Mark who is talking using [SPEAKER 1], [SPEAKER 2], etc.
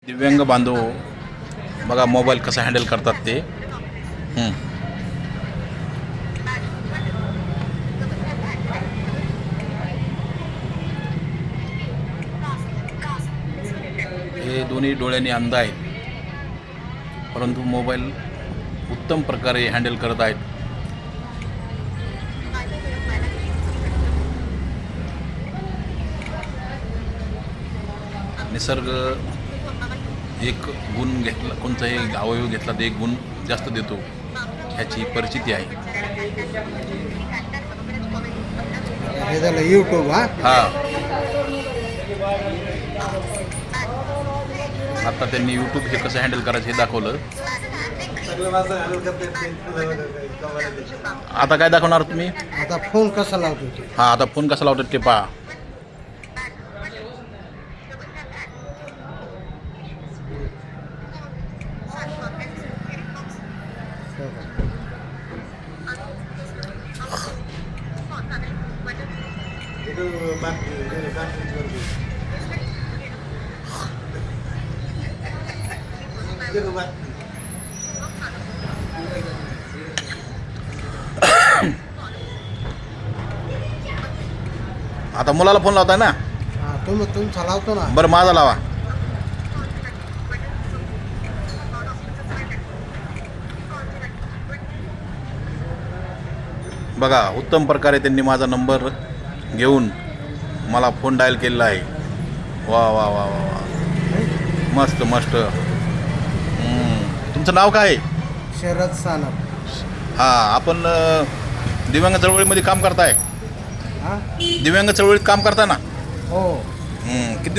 [SPEAKER 1] दिव्यांग बांधव बघा मोबाईल कसा हँडल करतात ते. हे दोन्ही डोळ्यांनी अंध आहेत, परंतु मोबाईल उत्तम प्रकारे हँडल करत आहेत. निसर्ग एक गुण घेतला, कोणताही अवयव घेतला तर एक गुण जास्त देतो, ह्याची परिचिती आहे.
[SPEAKER 2] हे झालं यूट्यूब.
[SPEAKER 1] आता त्यांनी यूट्यूब हे कसं हँडल करायचं हे दाखवलं. आता काय दाखवणार तुम्ही?
[SPEAKER 2] आता फोन कसा लावतो ते.
[SPEAKER 1] आता फोन कसा लावतात ते पहा. आता मुलाला फोन लावताय ना?
[SPEAKER 2] तुमचा लावतो ना.
[SPEAKER 1] बरं माझा लावा. बघा उत्तम प्रकारे त्यांनी माझा नंबर घेऊन मला फोन डायल केलेला आहे. वा वा वा वा वा, मस्त मस्त. तुमचं नाव काय आहे?
[SPEAKER 2] शरद सानप.
[SPEAKER 1] आपण दिव्यांग चळवळीमध्ये काम करताय?
[SPEAKER 2] हा,
[SPEAKER 1] दिव्यांग चळवळीत काम करता ना?
[SPEAKER 2] हो.
[SPEAKER 1] किती